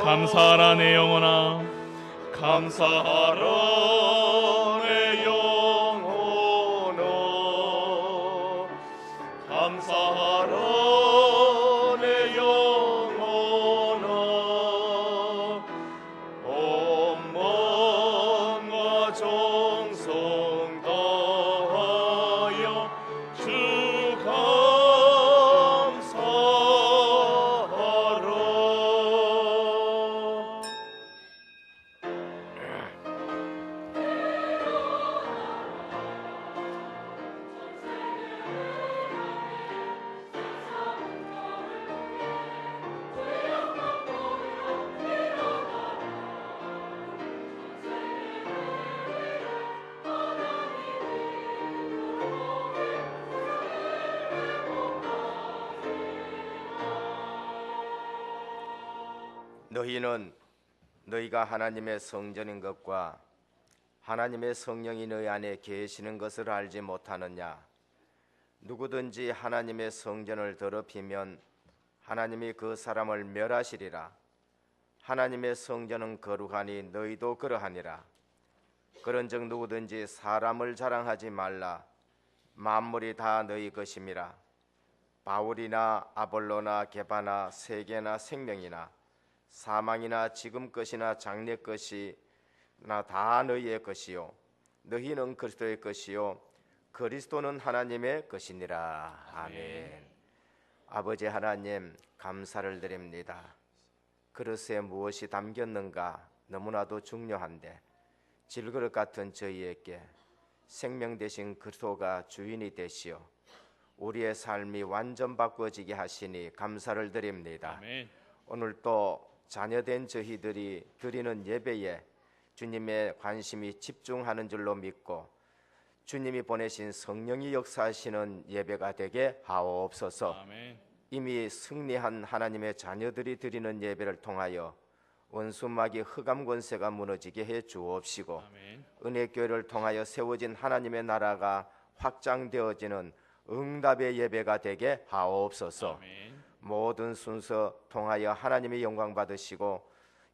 감사하라 내 영혼아, 감사하라 내 영혼아, 감사하라 내 영혼아. 온 마음과 정성 다하여 주 너희는 너희가 하나님의 성전인 것과 하나님의 성령이 너희 안에 계시는 것을 알지 못하느냐? 누구든지 하나님의 성전을 더럽히면 하나님이 그 사람을 멸하시리라. 하나님의 성전은 거룩하니 너희도 그러하니라. 그런즉 누구든지 사람을 자랑하지 말라. 만물이 다 너희 것임이라. 바울이나 아볼로나 게바나 세계나 생명이나 사망이나 지금 것이나 장래 것이나 다 너희의 것이요 너희는 그리스도의 것이요 그리스도는 하나님의 것이니라. 아멘. 아버지 하나님, 감사를 드립니다. 그릇에 무엇이 담겼는가 너무나도 중요한데 질그릇 같은 저희에게 생명 되신 그리스도가 주인이 되시어 우리의 삶이 완전 바꿔지게 하시니 감사를 드립니다. 아멘. 오늘 또 자녀된 저희들이 드리는 예배에 주님의 관심이 집중하는 줄로 믿고 주님이 보내신 성령이 역사하시는 예배가 되게 하옵소서. 아멘. 이미 승리한 하나님의 자녀들이 드리는 예배를 통하여 원수마귀 흑암 권세가 무너지게 해 주옵시고 아멘. 은혜교회를 통하여 세워진 하나님의 나라가 확장되어지는 응답의 예배가 되게 하옵소서. 아멘. 모든 순서 통하여 하나님의 영광 받으시고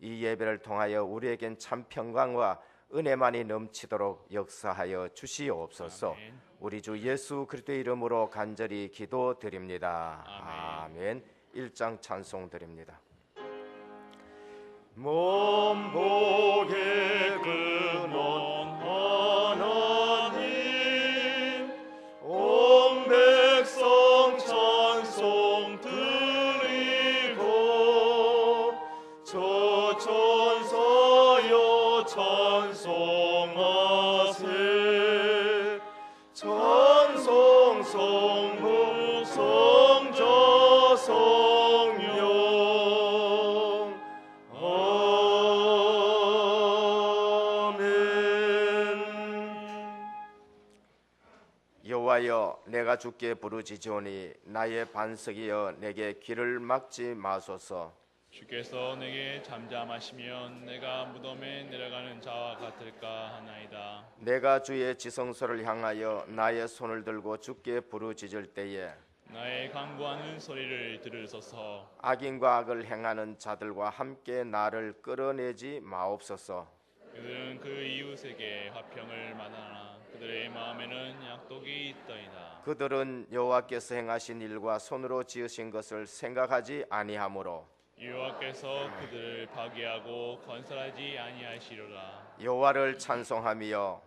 이 예배를 통하여 우리에겐 참 평강과 은혜만이 넘치도록 역사하여 주시옵소서. 아멘. 우리 주 예수 그리스도의 이름으로 간절히 기도드립니다. 아멘. 1장 찬송 드립니다. 몸복의 근원 하나님, 온 백성 찬송 드리고 저 천사여 찬송하세. 찬송 성부 성자 성령. 여호와여, 내가 주께 부르짖으오니 나의 반석이여 내게 귀를 막지 마소서. 주께서 내게 잠잠하시면 내가 무덤에 내려가는 자와 같을까 하나이다. 내가 주의 지성소를 향하여 나의 손을 들고 주께 부르짖을 때에 나의 간구하는 소리를 들으소서. 악인과 악을 행하는 자들과 함께 나를 끌어내지 마옵소서. 그들은 그 이웃에게 화평을 만하나 그들의 마음에는 약독이 있더이다. 그들은 여호와께서 행하신 일과 손으로 지으신 것을 생각하지 아니하므로 여호와께서 그들을 파괴하고 건설하지 아니하시리로다. 여호와를 찬송하며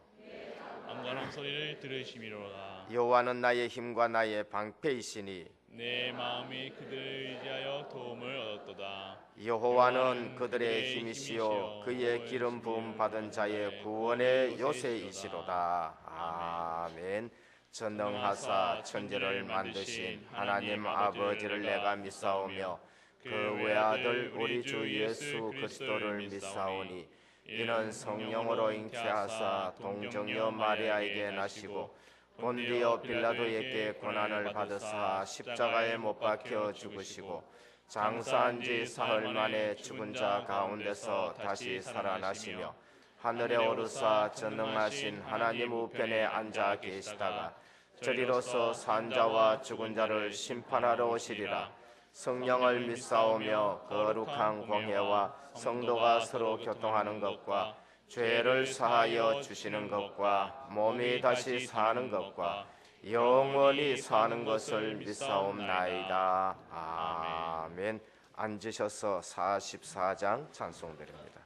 안간한 소리를 들으시미로다. 여호와는 나의 힘과 나의 방패이시니 내 마음이 그들을 의지하여 도움을 얻었도다. 여호와는 그들의 힘이시요 그의 기름 부음 받은 자의 구원의 요새이시로다. 아멘. 전능하사 천지를 만드신 하나님 아버지를 내가 믿사오며 그 외아들 우리 주 예수 그리스도를 믿사오니 이는 성령으로 잉태하사 동정녀 마리아에게 나시고 본디오 빌라도에게 고난을 받으사 십자가에 못 박혀 죽으시고 장사한 지 사흘 만에 죽은 자 가운데서 다시 살아나시며 하늘에 오르사 전능하신 하나님 우편에 앉아 계시다가 저리로서 산자와 죽은 자를 심판하러 오시리라. 성령을 믿사오며 거룩한 공회와 성도가 서로 교통하는 것과 죄를 사하여 주시는 것과 몸이 다시 사는 것과 영원히 사는 것을 믿사옵나이다. 아멘. 앉으셔서 44장 찬송드립니다.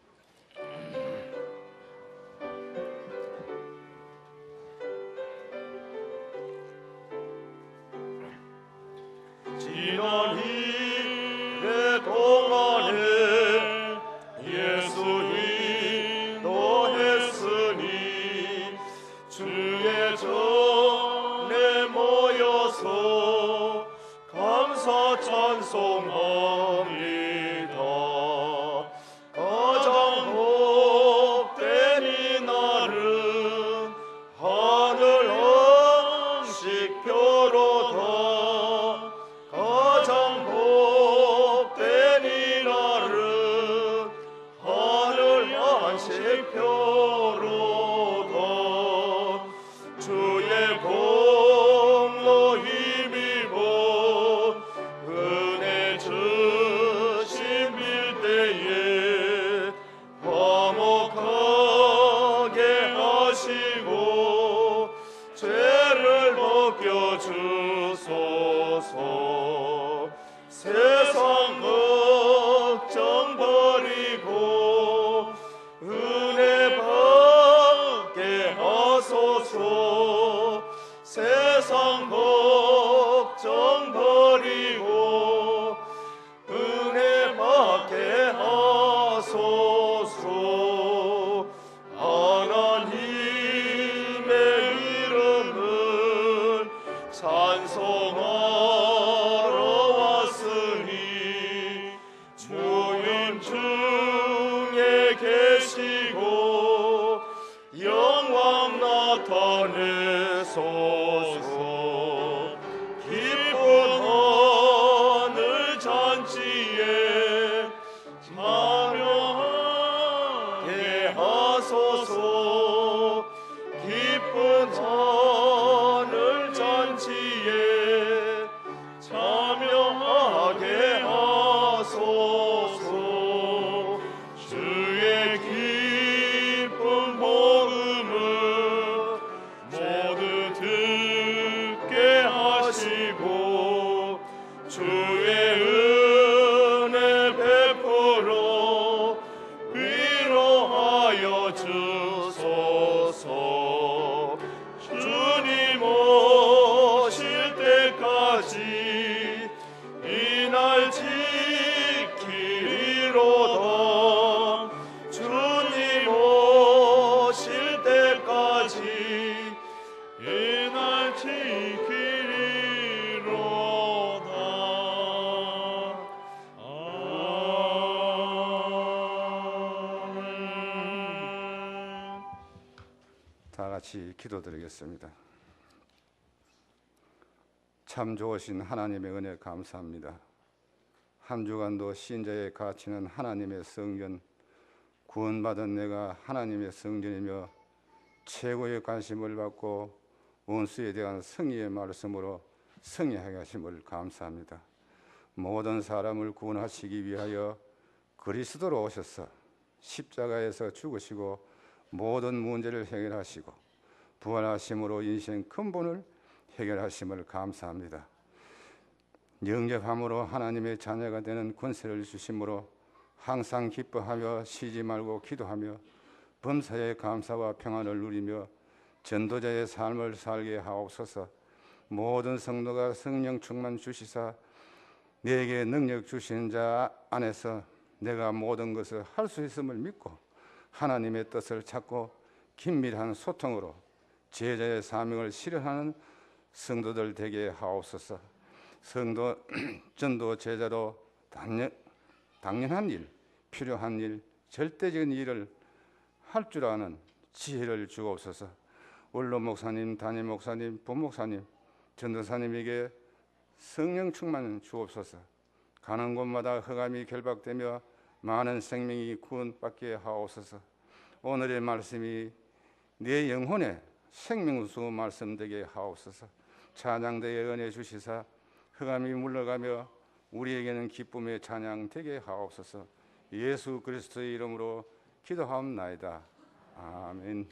지난 일의 동안에 예수 인도했으니 주의 전에 모여서 감사 찬송합니다. 가장 복된 이날은 하늘 안식표로다. 가장 복된 이날은 하늘 안식표로다. 주의 공로 힘입어 은혜 주신 빌때에 화목하게 하시고 죄를 벗겨주소서. 세상 걱정 버리고 은혜 받게 하소서. 세상 걱정 버리고 은혜 받게 하소서. 하나님의 이름을 찬송하러 왔으니 주인 중에 계시고 영광 나타내소서. 기쁜 하늘 잔치에 참여하게 하소서. 기쁜 하늘 잔치에 참여하게 하소서. 주의 기쁜 복음을 모두 듣게 하시고 주의 은혜 베풀어 위로하여 주소서. 주님 오실 때까지 이날 지키리로다. 주님 오실 때까지 이날 지키리로다. 아멘. 다 같이 기도드리겠습니다. 참 좋으신 하나님의 은혜 감사합니다. 한 주간도 신자의 가치는 하나님의 성전, 구원받은 내가 하나님의 성전이며 최고의 관심을 받고 원수에 대한 승리의 말씀으로 승리하게 하심을 감사합니다. 모든 사람을 구원하시기 위하여 그리스도로 오셔서 십자가에서 죽으시고 모든 문제를 해결하시고 부활하심으로 인생 근본을 해결하심을 감사합니다. 영접함으로 하나님의 자녀가 되는 권세를 주심으로 항상 기뻐하며 쉬지 말고 기도하며 범사의 감사와 평안을 누리며 전도자의 삶을 살게 하옵소서. 모든 성도가 성령 충만 주시사 내게 능력 주신 자 안에서 내가 모든 것을 할 수 있음을 믿고 하나님의 뜻을 찾고 긴밀한 소통으로 제자의 사명을 실현하는 성도들 되게 하옵소서. 성도 전도 제자로 당연한 일, 필요한 일, 절대적인 일을 할 줄 아는 지혜를 주옵소서. 원로 목사님, 담임 목사님, 부목사님, 전도사님에게 성령 충만 주옵소서. 가는 곳마다 흑암이 결박되며 많은 생명이 구원받게 하옵소서. 오늘의 말씀이 내 영혼에 생명수 말씀되게 하옵소서. 찬양대의 은혜 주시사 흑암이 물러가며 우리에게는 기쁨의 찬양 되게 하옵소서. 예수 그리스도의 이름으로 기도하옵나이다. 아멘.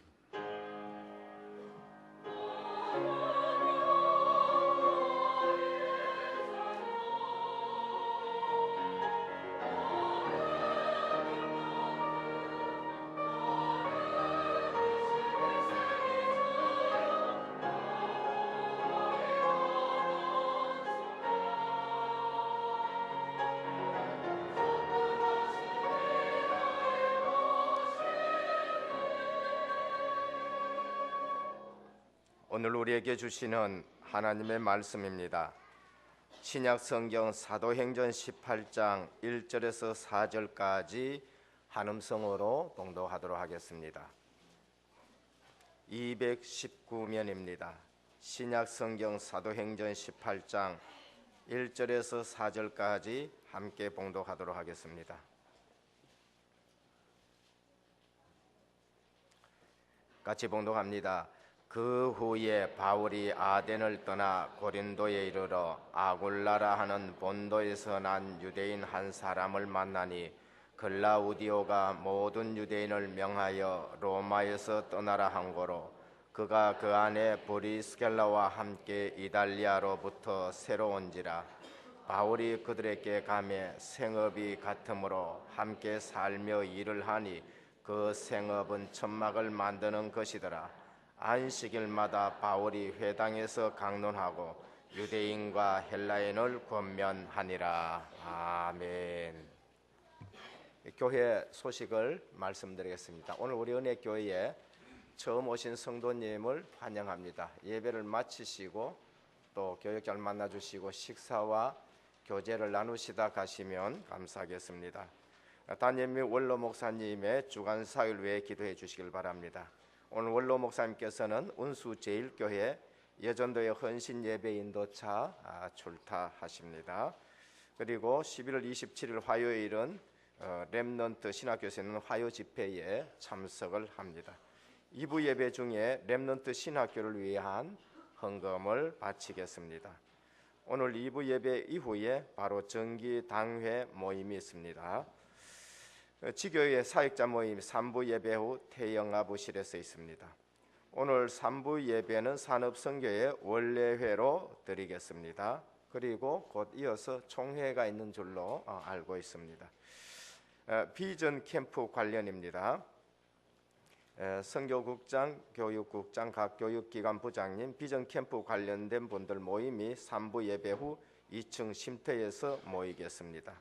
오늘 우리에게 주시는 하나님의 말씀입니다. 신약 성경 사도행전 18장 1절에서 4절까지 한음성으로 봉독하도록 하겠습니다. 219면입니다. 신약 성경 사도행전 18장 1절에서 4절까지 함께 봉독하도록 하겠습니다. 같이 봉독합니다. 그 후에 바울이 아덴을 떠나 고린도에 이르러 아굴라라 하는 본도에서 난 유대인 한 사람을 만나니 글라우디오가 모든 유대인을 명하여 로마에서 떠나라 한 고로 그가 그 안에 브리스겔라와 함께 이달리아로부터 새로 온지라. 바울이 그들에게 가매 생업이 같으므로 함께 살며 일을 하니 그 생업은 천막을 만드는 것이더라. 안식일마다 바울이 회당에서 강론하고 유대인과 헬라인을 권면하니라. 아멘. 교회 소식을 말씀드리겠습니다. 오늘 우리 은혜교회에 처음 오신 성도님을 환영합니다. 예배를 마치시고 또 교역자를 만나주시고 식사와 교제를 나누시다 가시면 감사하겠습니다. 담임 및 원로 목사님의 주간 사일 외에 기도해 주시길 바랍니다. 오늘 원로 목사님께서는 운수제일교회 여전도의 헌신 예배 인도차 출타하십니다. 그리고 11월 27일 화요일은 렘넌트 신학교에서 있는 화요 집회에 참석을 합니다. 2부 예배 중에 렘넌트 신학교를 위한 헌금을 바치겠습니다. 오늘 2부 예배 이후에 바로 정기 당회 모임이 있습니다. 지교회 사역자 모임 3부 예배 후 태영아부실에서 있습니다. 오늘 3부 예배는 산업선교의 원래회로 드리겠습니다. 그리고 곧 이어서 총회가 있는 줄로 알고 있습니다. 비전 캠프 관련입니다. 선교국장, 교육국장, 각 교육기관 부장님, 비전 캠프 관련된 분들 모임이 3부 예배 후 2층 쉼터에서 모이겠습니다.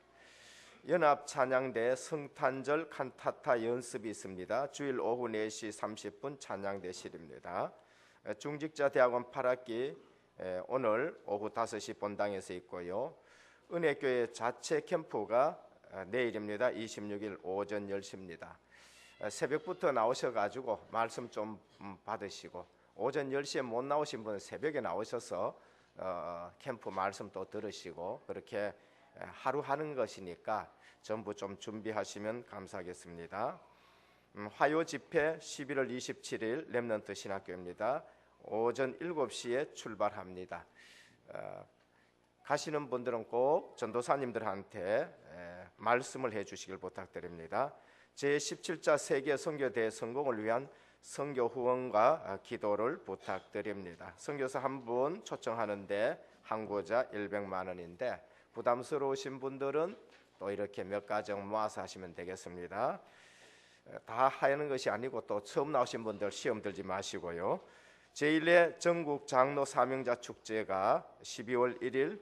연합 찬양대 성탄절 칸타타 연습이 있습니다. 주일 오후 4시 30분 찬양대실입니다. 중직자 대학원 8학기 오늘 오후 5시 본당에서 있고요. 은혜교회 자체 캠프가 내일입니다. 26일 오전 10시입니다. 새벽부터 나오셔가지고 말씀 좀 받으시고 오전 10시에 못 나오신 분은 새벽에 나오셔서 캠프 말씀 또 들으시고 그렇게 하루 하는 것이니까 전부 좀 준비하시면 감사하겠습니다. 화요 집회 11월 27일 렘넌트 신학교입니다. 오전 7시에 출발합니다. 가시는 분들은 꼭 전도사님들한테 말씀을 해주시길 부탁드립니다. 제17차 세계 선교 대성공을 위한 선교 후원과 기도를 부탁드립니다. 선교사 한 분 초청하는데 한구자 100만 원인데 부담스러우신 분들은 또 이렇게 몇 가정 모아서 하시면 되겠습니다. 다 하는 것이 아니고 또 처음 나오신 분들 시험 들지 마시고요. 제1회 전국 장로 사명자 축제가 12월 1일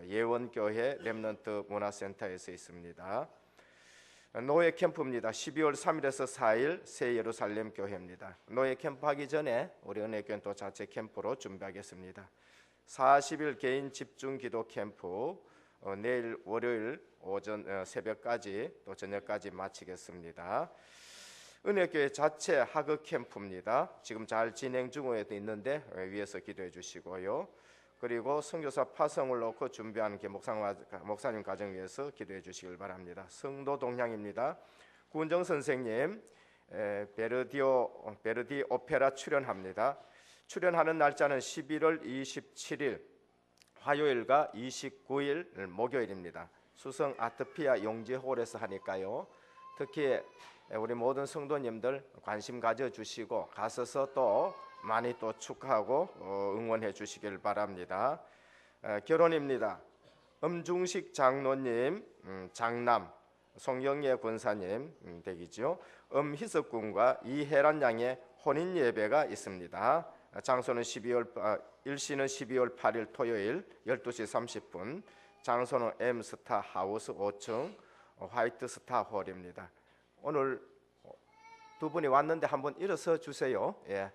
예원교회 렘넌트 문화센터에서 있습니다. 노예 캠프입니다. 12월 3일에서 4일 새 예루살렘 교회입니다. 노예 캠프 하기 전에 우리 은혜교회는 또 자체 캠프로 준비하겠습니다. 40일 개인 집중 기도 캠프 내일 월요일 오전 새벽까지 또 저녁까지 마치겠습니다. 은혜교회 자체 하급 캠프입니다. 지금 잘 진행 중에도 있는데 위에서 기도해 주시고요. 그리고 선교사 파송을 놓고 준비하는 목사님 가정 위해서 기도해 주시길 바랍니다. 성도 동향입니다. 구은정 선생님 베르디 오페라 출연합니다. 출연하는 날짜는 11월 27일 화요일과 29일 목요일입니다. 수성 아트피아 용지홀에서 하니까요. 특히 우리 모든 성도님들 관심 가져주시고 가서서 또 많이 또 축하하고 응원해 주시길 바랍니다. 결혼입니다. 엄중식 장로님, 장남 송영예 권사님 댁이죠. 엄희석 군과 이혜란 양의 혼인 예배가 있습니다. 장소는 일시는 12월 8일 토요일 12시 30분, 장소는 M스타 하우스 5층 화이트 스타 홀입니다. 오늘 두 분이 왔는데 한번 일어서 주세요. 예,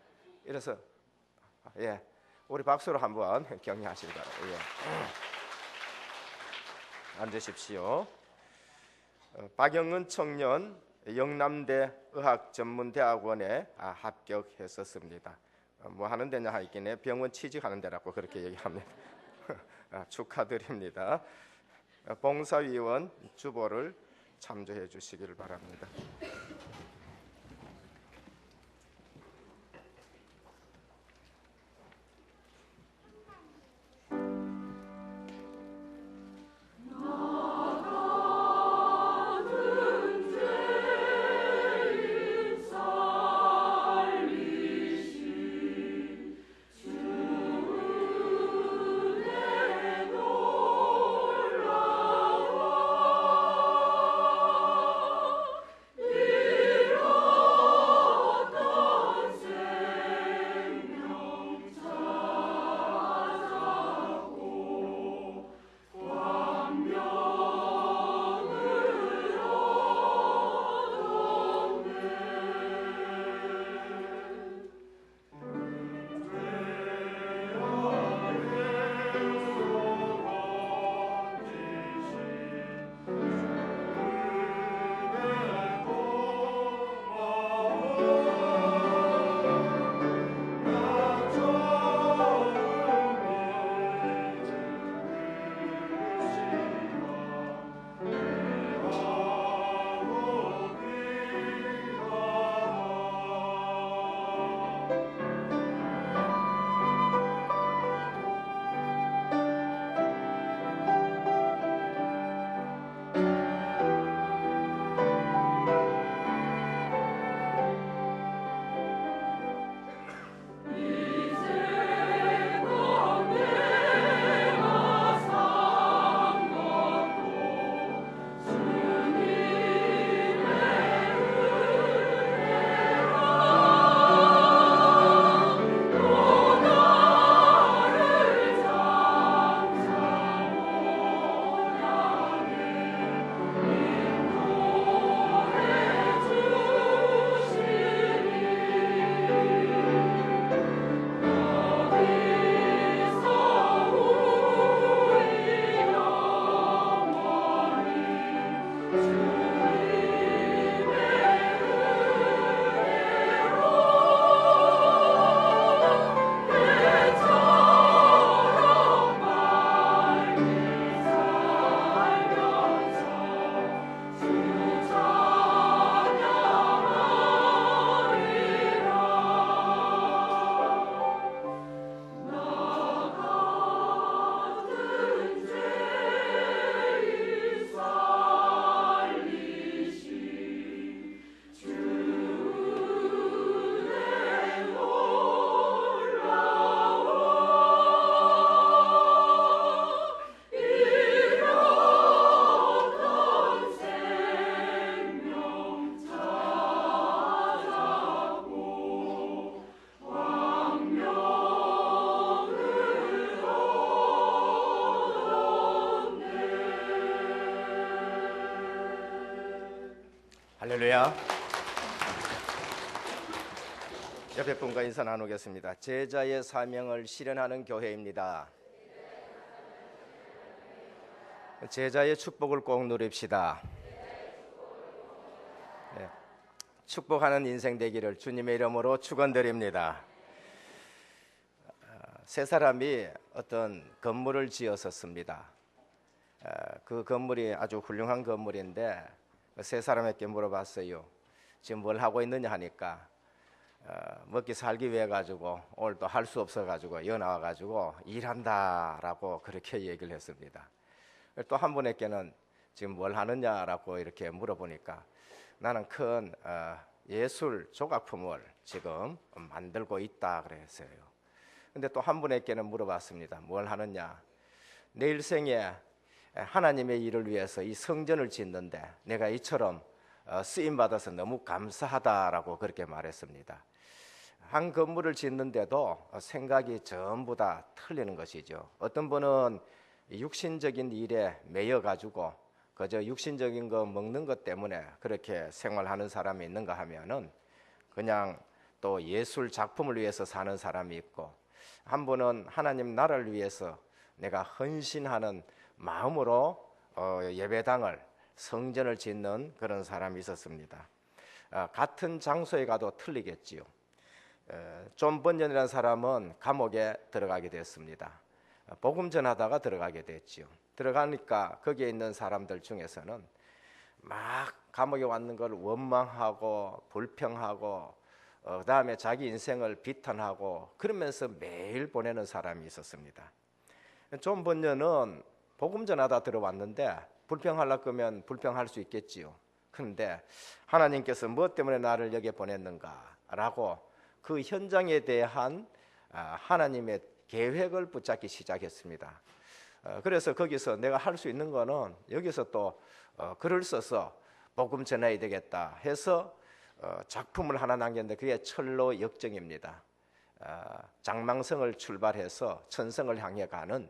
일어서. 예, 우리 박수로 한번 격려하시기 바랍니다. 예. 앉으십시오. 박영은 청년 영남대 의학전문대학원에 합격했었습니다. 뭐 하는 데냐 하기에 병원 취직하는 데라고 그렇게 얘기합니다. 축하드립니다. 봉사위원 주보를 참조해 주시기를 바랍니다. 이 할렐루야. 옆에 분과 인사 나누겠습니다. 제자의 사명을 실현하는 교회입니다. 제자의 축복을 꼭 누립시다. 네. 축복하는 인생 되기를 주님의 이름으로 축원드립니다. 세 사람이 어떤 건물을 지었었습니다. 그 건물이 아주 훌륭한 건물인데 세 사람에게 물어봤어요. 지금 뭘 하고 있느냐 하니까 먹기 살기 위해 가지고 오늘 또 할 수 없어 가지고 여 나와 가지고 일한다라고 그렇게 얘기를 했습니다. 또 한 분에게는 지금 뭘 하느냐라고 이렇게 물어보니까 나는 큰 예술 조각품을 지금 만들고 있다 그랬어요. 근데 또 한 분에게는 물어봤습니다. 뭘 하느냐? 내 일생에 하나님의 일을 위해서 이 성전을 짓는데 내가 이처럼 쓰임 받아서 너무 감사하다라고 그렇게 말했습니다. 한 건물을 짓는데도 생각이 전부 다 틀리는 것이죠. 어떤 분은 육신적인 일에 매여 가지고 그저 육신적인 거 먹는 것 때문에 그렇게 생활하는 사람이 있는가 하면은 그냥 또 예술 작품을 위해서 사는 사람이 있고, 한 분은 하나님 나라를 위해서 내가 헌신하는 마음으로 예배당을 성전을 짓는 그런 사람이 있었습니다. 같은 장소에 가도 틀리겠지요. 존 번연이라는 사람은 감옥에 들어가게 됐습니다. 복음 전하다가 들어가게 됐지요. 들어가니까 거기에 있는 사람들 중에서는 막 감옥에 왔는 걸 원망하고 불평하고 그다음에 자기 인생을 비탄하고 그러면서 매일 보내는 사람이 있었습니다. 존 번연은 복음 전하다 들어왔는데 불평하려고 하면 불평할 수 있겠지요. 그런데 하나님께서 무엇 때문에 나를 여기에 보냈는가라고 그 현장에 대한 하나님의 계획을 붙잡기 시작했습니다. 그래서 거기서 내가 할 수 있는 거는 여기서 또 글을 써서 복음 전해야 되겠다 해서 작품을 하나 남겼는데 그게 철로 역정입니다. 장망성을 출발해서 천성을 향해 가는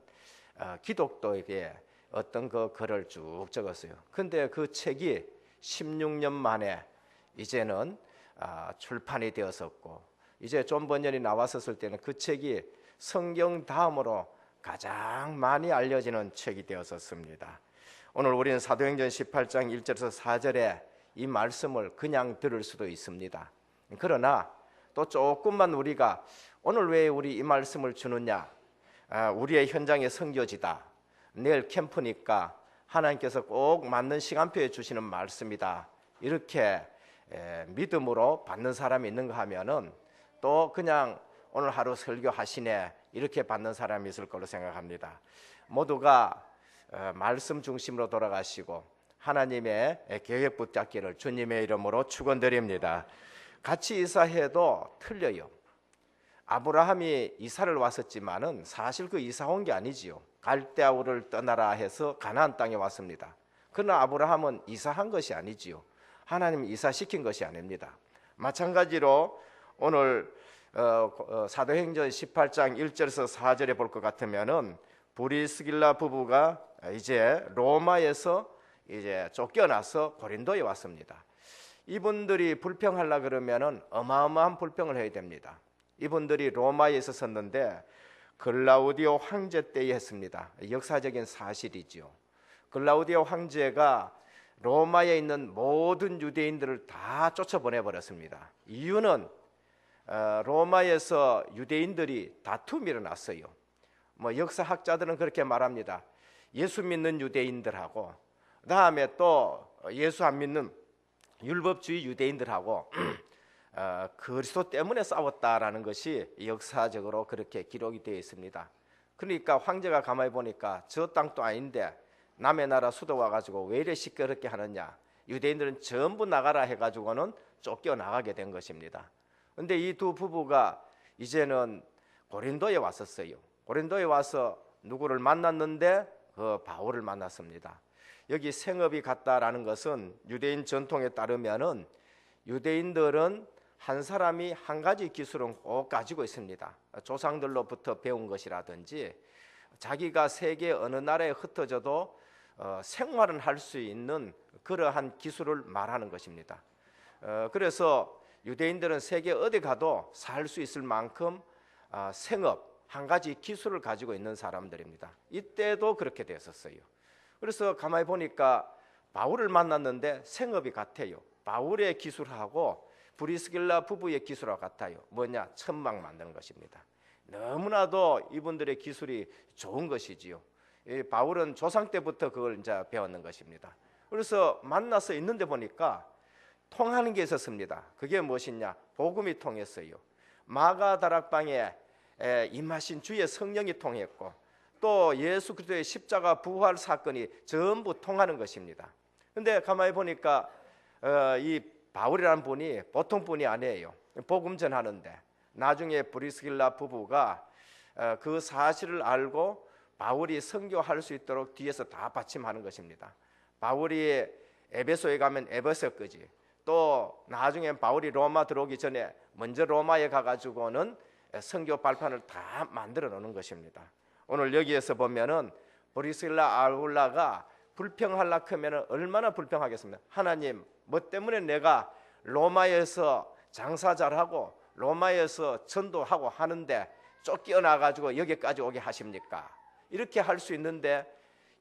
기독도에게 어떤 그 글을 쭉 적었어요. 근데 그 책이 16년 만에 이제는 출판이 되었었고, 이제 존 번연이 나왔었을 때는 그 책이 성경 다음으로 가장 많이 알려지는 책이 되었었습니다. 오늘 우리는 사도행전 18장 1절에서 4절에 이 말씀을 그냥 들을 수도 있습니다. 그러나 또 조금만 우리가 오늘 왜 우리 이 말씀을 주느냐, 우리의 현장의 선교지다, 내일 캠프니까 하나님께서 꼭 맞는 시간표에 주시는 말씀이다, 이렇게 믿음으로 받는 사람이 있는가 하면은 또 그냥 오늘 하루 설교하시네 이렇게 받는 사람이 있을 걸로 생각합니다. 모두가 말씀 중심으로 돌아가시고 하나님의 계획 붙잡기를 주님의 이름으로 축원드립니다. 같이 이사해도 틀려요. 아브라함이 이사를 왔었지만은 사실 그 이사 온 게 아니지요. 갈대아우를 떠나라 해서 가나안 땅에 왔습니다. 그러나 아브라함은 이사한 것이 아니지요. 하나님이 이사시킨 것이 아닙니다. 마찬가지로 오늘 사도행전 18장 1절에서 4절에 볼 것 같으면은 브리스길라 부부가 이제 로마에서 이제 쫓겨나서 고린도에 왔습니다. 이분들이 불평하려 그러면은 어마어마한 불평을 해야 됩니다. 이분들이 로마에 있었는데 글라우디오 황제 때에 했습니다. 역사적인 사실이지요. 글라우디오 황제가 로마에 있는 모든 유대인들을 다 쫓아보내 버렸습니다. 이유는 로마에서 유대인들이 다툼이 일어났어요. 역사학자들은 그렇게 말합니다. 예수 믿는 유대인들하고 그다음에 또 예수 안 믿는 율법주의 유대인들하고 그리스도 때문에 싸웠다라는 것이 역사적으로 그렇게 기록이 되어 있습니다. 그러니까 황제가 가만히 보니까 저 땅도 아닌데 남의 나라 수도 와가지고 왜 이래 시끄럽게 하느냐, 유대인들은 전부 나가라 해가지고는 쫓겨나가게 된 것입니다. 그런데 이 두 부부가 이제는 고린도에 왔었어요. 고린도에 와서 누구를 만났는데 그 바울을 만났습니다. 여기 생업이 같다라는 것은 유대인 전통에 따르면은 유대인들은 한 사람이 한 가지 기술은 꼭 가지고 있습니다. 조상들로부터 배운 것이라든지 자기가 세계 어느 나라에 흩어져도 생활은 할 수 있는 그러한 기술을 말하는 것입니다. 그래서 유대인들은 세계 어디 가도 살 수 있을 만큼 생업 한 가지 기술을 가지고 있는 사람들입니다. 이때도 그렇게 됐었어요. 그래서 가만히 보니까 바울을 만났는데 생업이 같아요. 바울의 기술하고 브리스길라 부부의 기술하고 같아요. 뭐냐? 천막 만드는 것입니다. 너무나도 이분들의 기술이 좋은 것이지요. 바울은 조상 때부터 그걸 이제 배웠는 것입니다. 그래서 만나서 있는데 보니까 통하는 게 있었습니다. 그게 무엇이냐? 복음이 통했어요. 마가 다락방에 임하신 주의 성령이 통했고 또 예수 그리스도의 십자가 부활 사건이 전부 통하는 것입니다. 근데 가만히 보니까 이 바울이라는 분이 보통 분이 아니에요. 복음 전하는데 나중에 브리스길라 부부가 그 사실을 알고 바울이 선교할 수 있도록 뒤에서 다 받침하는 것입니다. 바울이 에베소에 가면 에베소까지, 또 나중에 바울이 로마 들어오기 전에 먼저 로마에 가가지고는 선교 발판을 다 만들어 놓는 것입니다. 오늘 여기에서 보면은 브리스길라 아울라가 불평하려 하면 얼마나 불평하겠습니까? 하나님, 뭐 때문에 내가 로마에서 장사 잘하고 로마에서 전도하고 하는데 쫓겨나가지고 여기까지 오게 하십니까? 이렇게 할 수 있는데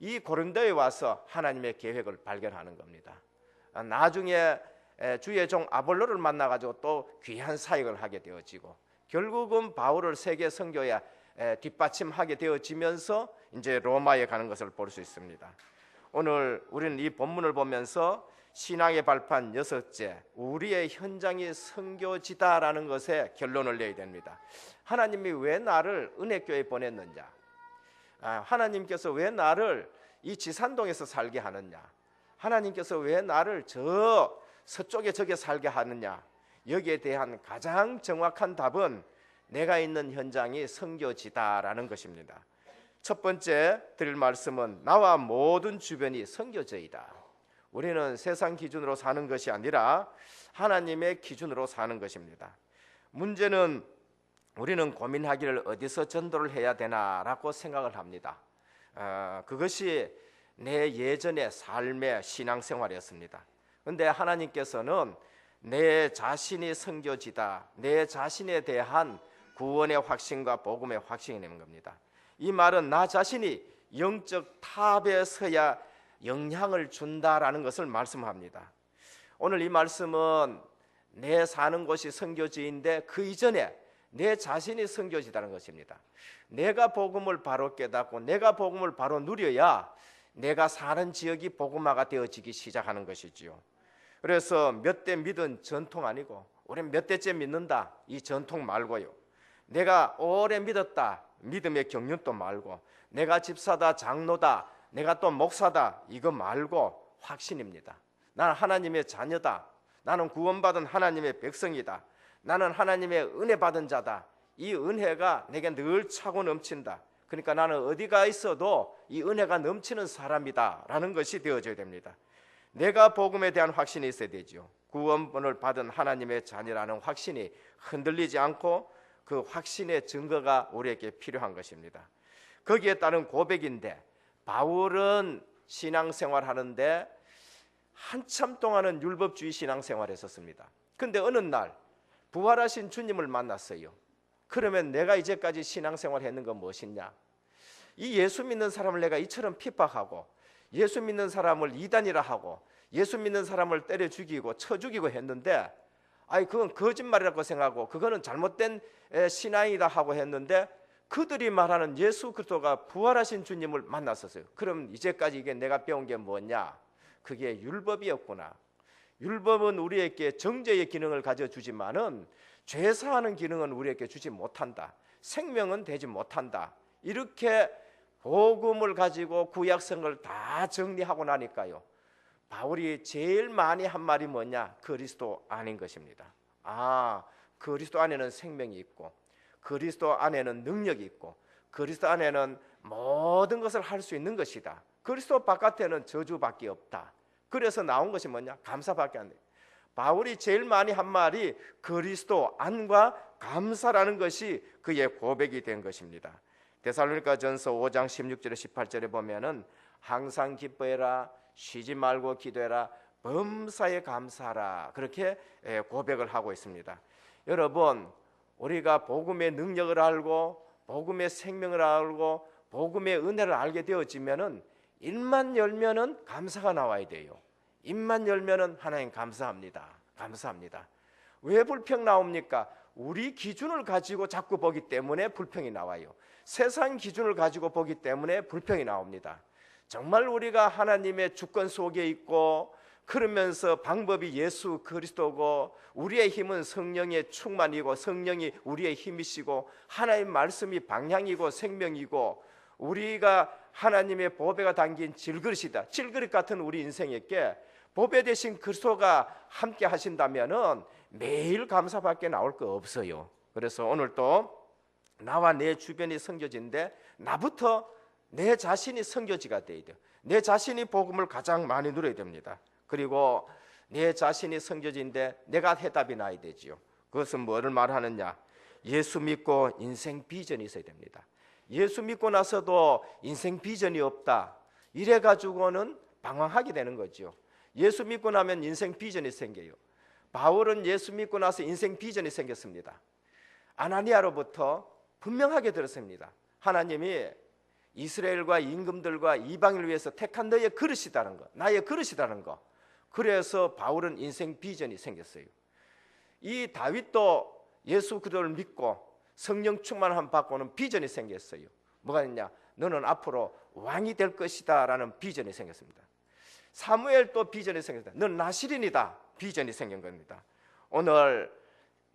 이 고린도에 와서 하나님의 계획을 발견하는 겁니다. 나중에 주의 종 아볼로를 만나가지고 또 귀한 사역을 하게 되어지고 결국은 바울을 세계 선교에 뒷받침하게 되어지면서 이제 로마에 가는 것을 볼 수 있습니다. 오늘 우리는 이 본문을 보면서 신앙의 발판 6째, 우리의 현장이 선교지다라는 것에 결론을 내야 됩니다. 하나님이 왜 나를 은혜교회에 보냈느냐? 하나님께서 왜 나를 이 지산동에서 살게 하느냐? 하나님께서 왜 나를 저 서쪽에 저게 살게 하느냐? 여기에 대한 가장 정확한 답은 내가 있는 현장이 선교지다라는 것입니다. 첫 번째 드릴 말씀은 나와 모든 주변이 선교지이다. 우리는 세상 기준으로 사는 것이 아니라 하나님의 기준으로 사는 것입니다. 문제는 우리는 고민하기를 어디서 전도를 해야 되나라고 생각을 합니다. 그것이 내 예전의 삶의 신앙생활이었습니다. 그런데 하나님께서는 내 자신이 선교지다, 내 자신에 대한 구원의 확신과 복음의 확신이 되는 겁니다. 이 말은 나 자신이 영적 탑에 서야 영향을 준다라는 것을 말씀합니다. 오늘 이 말씀은 내 사는 곳이 선교지인데 그 이전에 내 자신이 선교지다는 것입니다. 내가 복음을 바로 깨닫고 내가 복음을 바로 누려야 내가 사는 지역이 복음화가 되어지기 시작하는 것이지요. 그래서 몇 대 믿은 전통 아니고 우리는 몇 대째 믿는다 이 전통 말고요, 내가 오래 믿었다 믿음의 경륜도 말고, 내가 집사다 장로다 내가 또 목사다 이거 말고 확신입니다. 나는 하나님의 자녀다, 나는 구원받은 하나님의 백성이다, 나는 하나님의 은혜 받은 자다, 이 은혜가 내게 늘 차고 넘친다. 그러니까 나는 어디가 있어도 이 은혜가 넘치는 사람이다 라는 것이 되어져야 됩니다. 내가 복음에 대한 확신이 있어야 되죠. 구원을 받은 하나님의 자녀라는 확신이 흔들리지 않고 그 확신의 증거가 우리에게 필요한 것입니다. 거기에 따른 고백인데, 바울은 신앙생활 하는데 한참 동안은 율법주의 신앙생활을 했었습니다. 그런데 어느 날 부활하신 주님을 만났어요. 그러면 내가 이제까지 신앙생활 했는 건 무엇이냐? 이 예수 믿는 사람을 내가 이처럼 핍박하고 예수 믿는 사람을 이단이라 하고 예수 믿는 사람을 때려 죽이고 쳐 죽이고 했는데, 그건 거짓말이라고 생각하고 그거는 잘못된 신앙이다 하고 했는데, 그들이 말하는 예수 그리스도가 부활하신 주님을 만났었어요. 그럼 이제까지 이게 내가 배운 게 뭐냐? 그게 율법이었구나. 율법은 우리에게 정죄의 기능을 가져주지만은 죄사하는 기능은 우리에게 주지 못한다. 생명은 되지 못한다. 이렇게 복음을 가지고 구약성을 다 정리하고 나니까요, 바울이 제일 많이 한 말이 뭐냐? 그리스도 안인 것입니다. 그리스도 안에는 생명이 있고 그리스도 안에는 능력이 있고 그리스도 안에는 모든 것을 할 수 있는 것이다. 그리스도 바깥에는 저주밖에 없다. 그래서 나온 것이 뭐냐? 감사밖에 안 돼. 바울이 제일 많이 한 말이 그리스도 안과 감사라는 것이 그의 고백이 된 것입니다. 데살로니가전서 5장 16절에 18절에 보면은 항상 기뻐해라, 쉬지 말고 기도해라, 범사에 감사하라, 그렇게 고백을 하고 있습니다. 여러분, 우리가 복음의 능력을 알고 복음의 생명을 알고 복음의 은혜를 알게 되어지면은 입만 열면은 감사가 나와야 돼요. 입만 열면은 하나님 감사합니다, 감사합니다. 왜 불평 나옵니까? 우리 기준을 가지고 자꾸 보기 때문에 불평이 나와요. 세상 기준을 가지고 보기 때문에 불평이 나옵니다. 정말 우리가 하나님의 주권 속에 있고 그러면서 방법이 예수 그리스도고 우리의 힘은 성령의 충만이고 성령이 우리의 힘이시고 하나님 말씀이 방향이고 생명이고 우리가 하나님의 보배가 담긴 질그릇이다. 질그릇 같은 우리 인생에게 보배 되신 그리스도가 함께 하신다면은 매일 감사밖에 나올 거 없어요. 그래서 오늘 또 나와 내 주변이 성교지인데 나부터 내 자신이 성교지가 돼야 돼요. 내 자신이 복음을 가장 많이 누려야 됩니다. 그리고 내 자신이 성교지인데 내가 해답이 나야 되지요. 그것은 뭐를 말하느냐? 예수 믿고 인생 비전이 있어야 됩니다. 예수 믿고 나서도 인생 비전이 없다, 이래 가지고는 방황하게 되는 거죠. 예수 믿고 나면 인생 비전이 생겨요. 바울은 예수 믿고 나서 인생 비전이 생겼습니다. 아나니아로부터 분명하게 들었습니다. 하나님이 이스라엘과 임금들과 이방인을 위해서 택한 너의 그릇이라는 거, 나의 그릇이라는 거. 그래서 바울은 인생 비전이 생겼어요. 이 다윗도 예수 그리스도를 믿고 성령 충만함 받고는 비전이 생겼어요. 뭐가 있냐? 너는 앞으로 왕이 될 것이다 라는 비전이 생겼습니다. 사무엘도 비전이 생겼다. 너는 나시린이다, 비전이 생긴 겁니다. 오늘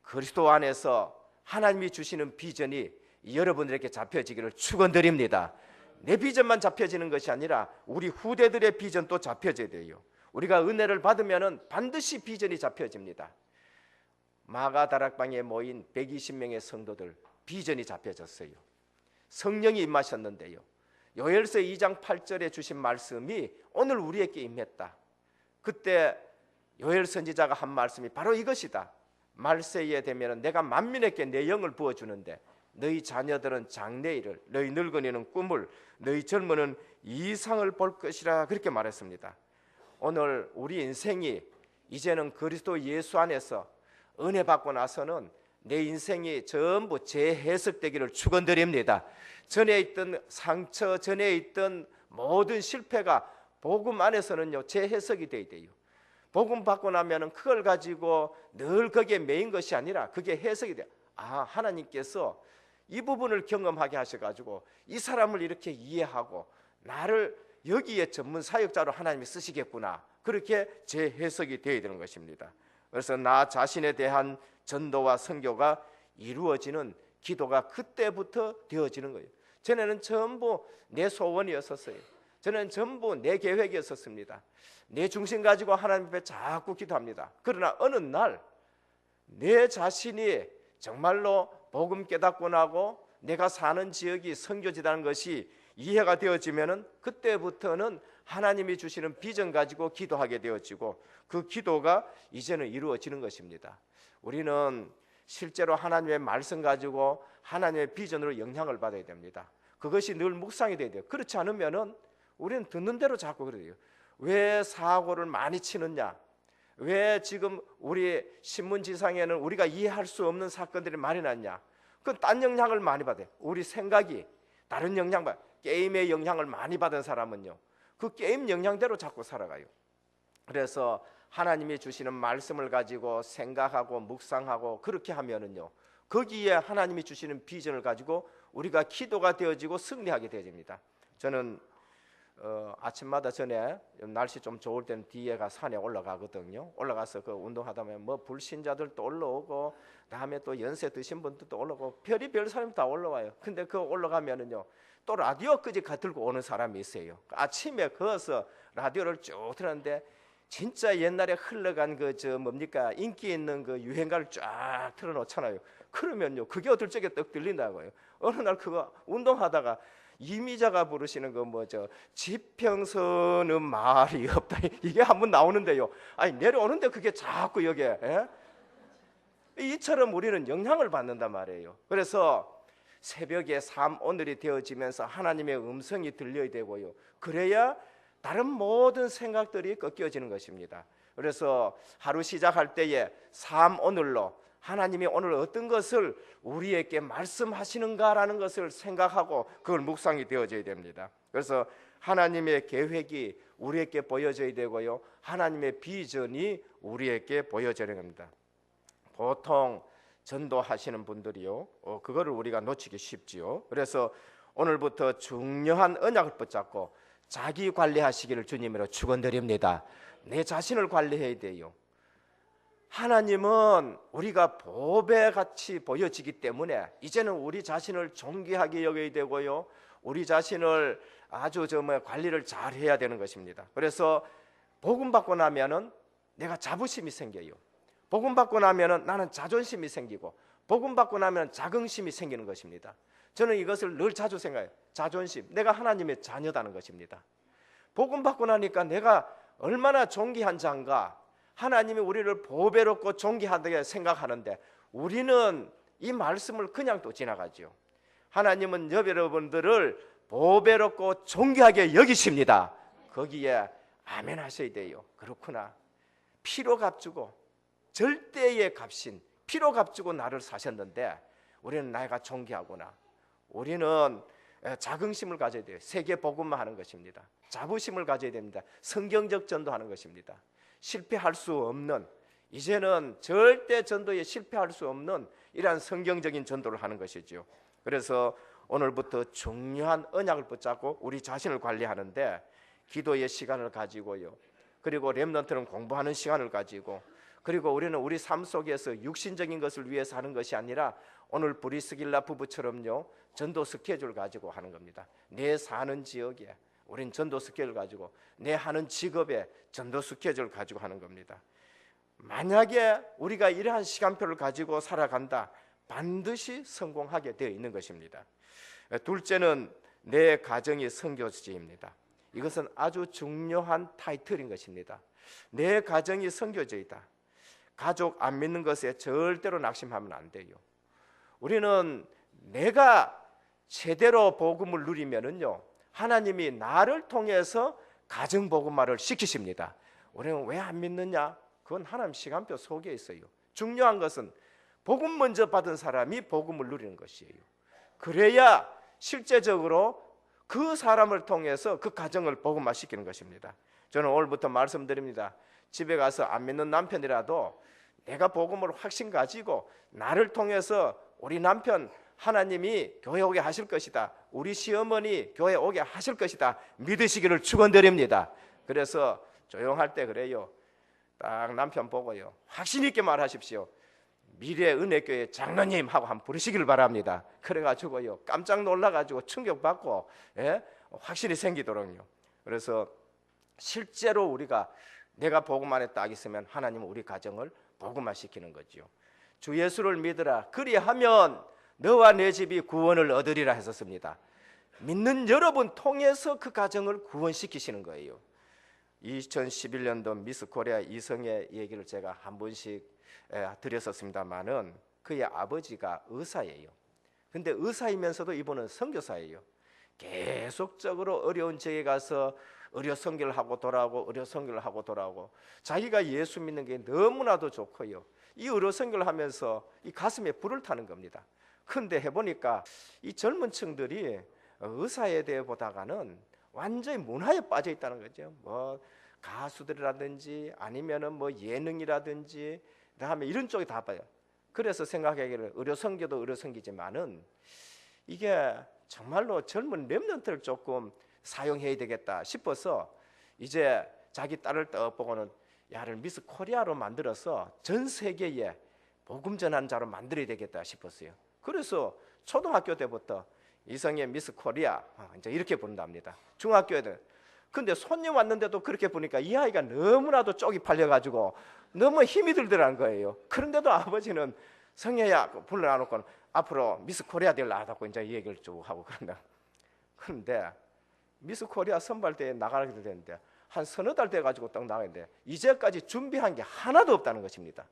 그리스도 안에서 하나님이 주시는 비전이 여러분들에게 잡혀지기를 축원드립니다. 내 비전만 잡혀지는 것이 아니라 우리 후대들의 비전도 잡혀져야 돼요. 우리가 은혜를 받으면 반드시 비전이 잡혀집니다. 마가 다락방에 모인 120명의 성도들 비전이 잡혀졌어요. 성령이 임하셨는데요, 요엘서 2장 8절에 주신 말씀이 오늘 우리에게 임했다. 그때 요엘 선지자가 한 말씀이 바로 이것이다. 말세에 되면 내가 만민에게 내 영을 부어주는데 너희 자녀들은 장래일을, 너희 늙은이는 꿈을, 너희 젊은은 이상을 볼 것이라, 그렇게 말했습니다. 오늘 우리 인생이 이제는 그리스도 예수 안에서 은혜 받고 나서는 내 인생이 전부 재해석되기를 축원드립니다. 전에 있던 상처, 전에 있던 모든 실패가 복음 안에서는요 재해석이 돼야 돼요. 복음 받고 나면은 그걸 가지고 늘 거기에 매인 것이 아니라 그게 해석이 돼요. 아, 하나님께서 이 부분을 경험하게 하셔가지고 이 사람을 이렇게 이해하고 나를 여기에 전문 사역자로 하나님이 쓰시겠구나, 그렇게 재해석이 되어야 되는 것입니다. 그래서 나 자신에 대한 전도와 선교가 이루어지는 기도가 그때부터 되어지는 거예요. 전에는 전부 내 소원이었었어요. 저는 전부 내 계획이었었습니다. 내 중심 가지고 하나님 앞에 자꾸 기도합니다. 그러나 어느 날 내 자신이 정말로 복음 깨닫고 나고 내가 사는 지역이 선교지라는 것이 이해가 되어지면은 그때부터는 하나님이 주시는 비전 가지고 기도하게 되어지고 그 기도가 이제는 이루어지는 것입니다. 우리는 실제로 하나님의 말씀 가지고 하나님의 비전으로 영향을 받아야 됩니다. 그것이 늘 묵상이 돼야 돼요. 그렇지 않으면은 우리는 듣는 대로 자꾸 그래요. 왜 사고를 많이 치느냐? 왜 지금 우리 신문지상에는 우리가 이해할 수 없는 사건들이 많이 났냐? 그건 딴 영향을 많이 받아요. 우리 생각이 다른 영향 받아요. 게임의 영향을 많이 받은 사람은요 그 게임 영향대로 자꾸 살아가요. 그래서 하나님이 주시는 말씀을 가지고 생각하고 묵상하고 그렇게 하면은요 거기에 하나님이 주시는 비전을 가지고 우리가 기도가 되어지고 승리하게 되어집니다. 저는 아침마다 전에 날씨 좀 좋을 때는 뒤에가 산에 올라가거든요. 올라가서 그 운동하다 보면 뭐 불신자들도 올라오고 다음에 또 연세 드신 분들도 올라오고 별의별 사람이 다 올라와요. 근데 그 올라가면은요 또 라디오까지 들고 오는 사람이 있어요. 아침에 거기서 라디오를 쭉 틀었는데 진짜 옛날에 흘러간 그 뭡니까 인기 있는 그 유행가를 쫙 틀어놓잖아요. 그러면요 그게 어떨 적에 떡 들린다고요. 어느 날 그거 운동하다가 이미자가 부르시는 그 지평선은 말이 없다, 이게 한번 나오는데요. 아니 내려오는데 그게 자꾸 여기에 이처럼 우리는 영향을 받는단 말이에요. 그래서 새벽에 삶 오늘이 되어지면서 하나님의 음성이 들려야 되고요. 그래야 다른 모든 생각들이 꺾여지는 것입니다. 그래서 하루 시작할 때에 삶 오늘로 하나님이 오늘 어떤 것을 우리에게 말씀하시는가라는 것을 생각하고 그걸 묵상이 되어져야 됩니다. 그래서 하나님의 계획이 우리에게 보여져야 되고요. 하나님의 비전이 우리에게 보여져야 합니다. 보통 전도하시는 분들이요, 그거를 우리가 놓치기 쉽지요. 그래서 오늘부터 중요한 언약을 붙잡고 자기 관리하시기를 주님으로 축원드립니다. 내 자신을 관리해야 돼요. 하나님은 우리가 보배같이 보여지기 때문에 이제는 우리 자신을 존귀하게 여겨야 되고요, 우리 자신을 아주 관리를 잘 해야 되는 것입니다. 그래서 복음 받고 나면은 내가 자부심이 생겨요. 복음 받고 나면은 나는 자존심이 생기고, 복음 받고 나면 자긍심이 생기는 것입니다. 저는 이것을 늘 자주 생각해요. 자존심, 내가 하나님의 자녀다는 것입니다. 복음 받고 나니까 내가 얼마나 존귀한 자인가, 하나님이 우리를 보배롭고 존귀하게 생각하는데 우리는 이 말씀을 그냥 또 지나가죠. 하나님은 여러분들을 보배롭고 존귀하게 여기십니다. 거기에 아멘 하셔야 돼요. 그렇구나, 피로 값주고 절대의 값인 피로 값주고 나를 사셨는데 우리는 내가 존귀하구나. 우리는 자긍심을 가져야 돼요. 세계 복음만 하는 것입니다. 자부심을 가져야 됩니다. 성경적 전도하는 것입니다. 실패할 수 없는, 이제는 절대 전도에 실패할 수 없는 이러한 성경적인 전도를 하는 것이죠. 그래서 오늘부터 중요한 언약을 붙잡고 우리 자신을 관리하는데 기도의 시간을 가지고요, 그리고 렘넌트는 공부하는 시간을 가지고, 그리고 우리는 우리 삶 속에서 육신적인 것을 위해서 하는 것이 아니라 오늘 브리스길라 부부처럼요, 전도 스케줄 가지고 하는 겁니다. 내 사는 지역에 우린 전도 스케줄 가지고, 내 하는 직업에 전도 스케줄 가지고 하는 겁니다. 만약에 우리가 이러한 시간표를 가지고 살아간다, 반드시 성공하게 되어 있는 것입니다. 둘째는 내 가정이 선교지입니다. 이것은 아주 중요한 타이틀인 것입니다. 내 가정이 선교지이다. 가족 안 믿는 것에 절대로 낙심하면 안 돼요. 우리는 내가 제대로 복음을 누리면은요, 하나님이 나를 통해서 가정 복음화를 시키십니다. 우리는 왜 안 믿느냐? 그건 하나님 시간표 속에 있어요. 중요한 것은 복음 먼저 받은 사람이 복음을 누리는 것이에요. 그래야 실제적으로 그 사람을 통해서 그 가정을 복음화 시키는 것입니다. 저는 오늘부터 말씀드립니다. 집에 가서 안 믿는 남편이라도 내가 복음을 확신 가지고 나를 통해서 우리 남편 하나님이 교회 오게 하실 것이다, 우리 시어머니 교회 오게 하실 것이다 믿으시기를 축원드립니다. 그래서 조용할 때 그래요, 딱 남편 보고요, 확신 있게 말하십시오. 미래 은혜교회 장로님 하고 한번 부르시기를 바랍니다. 그래가지고요, 깜짝 놀라가지고 충격받고, 확신이 생기도록요. 그래서 실제로 우리가 내가 복음 안에 딱 있으면 하나님은 우리 가정을 복음화시키는 거죠. 주 예수를 믿으라, 그리하면 너와 내 집이 구원을 얻으리라 했었습니다. 믿는 여러분 통해서 그 가정을 구원시키시는 거예요. 2011년도 미스 코리아 이성의 얘기를 제가 한 번씩 드렸었습니다만은, 그의 아버지가 의사예요. 근데 의사이면서도 이분은 선교사예요. 계속적으로 어려운 지역에 가서 의료 선교를 하고 돌아오고, 의료 선교를 하고 돌아오고, 자기가 예수 믿는 게 너무나도 좋고요, 이 의료 선교를 하면서 이 가슴에 불을 타는 겁니다. 근데 해보니까 이 젊은 층들이 의사에 대해 보다가는 완전히 문화에 빠져 있다는 거죠. 뭐 가수들이라든지 아니면은 뭐 예능이라든지 그다음에 이런 쪽에 다 봐요. 그래서 생각하기를 의료 선교도 의료 선교지만은 이게 정말로 젊은 렘넌트를 조금 사용해야 되겠다 싶어서 이제 자기 딸을 떡 보고는 야를 미스 코리아로 만들어서 전 세계에 복음 전한 자로 만들어야 되겠다 싶었어요. 그래서 초등학교 때부터 이성의 미스 코리아 이제 이렇게 부른답니다. 중학교에는. 근데 손님 왔는데도 그렇게 보니까 이 아이가 너무나도 쪽이 팔려가지고 너무 힘이 들더라는 거예요. 그런데도 아버지는 성혜야 불러놔놓고 앞으로 미스 코리아 될 나다고 이제 이 얘기를 쭉 하고 그런다. 그런데 미스 코리아 선발대회에 나가게 되는데 한 서너 달 돼가지고 딱 나가는데 이제까지 준비한 게 하나도 없다는 것입니다.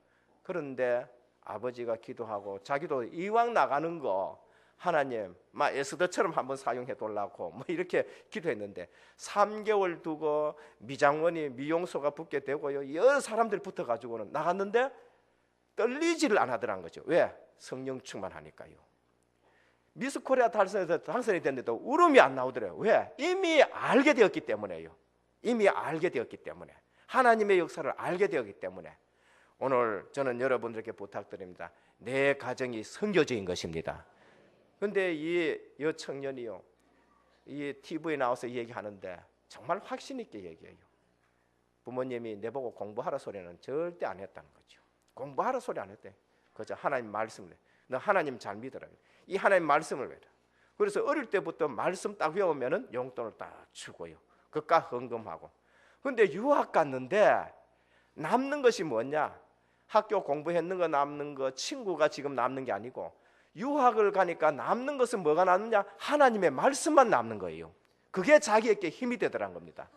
그런데 아버지가 기도하고 자기도 이왕 나가는 거 하나님 막 에스더처럼 한번 사용해 달라고 뭐 이렇게 기도했는데 3개월 두고 미장원이 미용소가 붙게 되고요. 여러 사람들이 붙어가지고는 나갔는데 떨리지를 안 하더란 거죠. 왜? 성령 충만하니까요. 미스 코리아 달성에서 당선이 됐는데도 울음이 안 나오더래요. 왜? 이미 알게 되었기 때문에요. 이미 알게 되었기 때문에, 하나님의 역사를 알게 되었기 때문에. 오늘 저는 여러분들께 부탁드립니다. 내 가정이 선교지인 것입니다. 근데 이 청년이요, 이 TV에 나와서 얘기하는데 정말 확신 있게 얘기해요. 부모님이 내보고 공부하라 소리는 절대 안 했다는 거죠. 공부하라 소리 안 했대. 그저 하나님 말씀을, 너 하나님 잘 믿어라. 이 하나님 말씀을 외라. 그래서 어릴 때부터 말씀 딱 외우면은 용돈을 딱 주고요. 그까 헌금하고. 근데 유학 갔는데 남는 것이 뭐냐? 학교 공부했는 거 남는 거, 친구가 지금 남는 게 아니고, 유학을 가니까 남는 것은 뭐가 남느냐? 하나님의 말씀만 남는 거예요. 그게 자기에게 힘이 되더란 겁니다.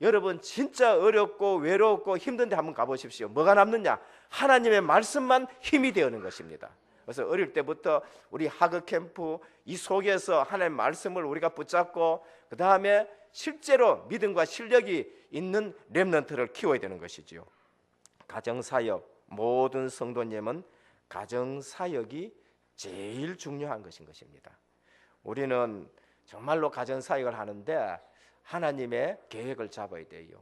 여러분 진짜 어렵고 외롭고 힘든데 한번 가보십시오. 뭐가 남느냐? 하나님의 말씀만 힘이 되는 것입니다. 그래서 어릴 때부터 우리 하그 캠프 이 속에서 하나님의 말씀을 우리가 붙잡고, 그 다음에 실제로 믿음과 실력이 있는 렘넌트를 키워야 되는 것이지요. 가정사역, 모든 성도님은 가정사역이 제일 중요한 것인 것입니다. 우리는 정말로 가정사역을 하는데 하나님의 계획을 잡아야 돼요.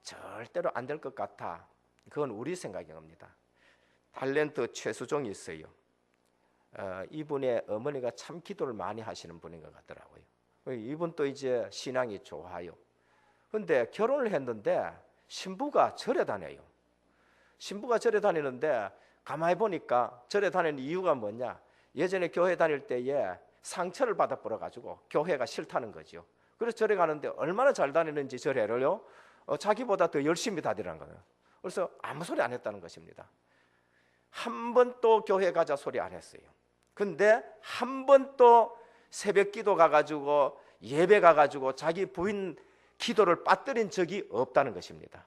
절대로 안 될 것 같아. 그건 우리 생각입니다. 탤런트 최수종이 있어요. 이분의 어머니가 참 기도를 많이 하시는 분인 것 같더라고요. 이분도 이제 신앙이 좋아요. 근데 결혼을 했는데 신부가 절에 다녀요. 신부가 절에 다니는데 가만히 보니까 절에 다니는 이유가 뭐냐? 예전에 교회 다닐 때에 상처를 받아 버려가지고 교회가 싫다는 거죠. 그래서 절에 가는데 얼마나 잘 다니는지 절에를요, 자기보다 더 열심히 다니라는 거예요. 그래서 아무 소리 안 했다는 것입니다. 한 번 또 교회 가자 소리 안 했어요. 근데 한 번 또 새벽 기도 가가지고 예배 가가지고 자기 부인 기도를 빠뜨린 적이 없다는 것입니다.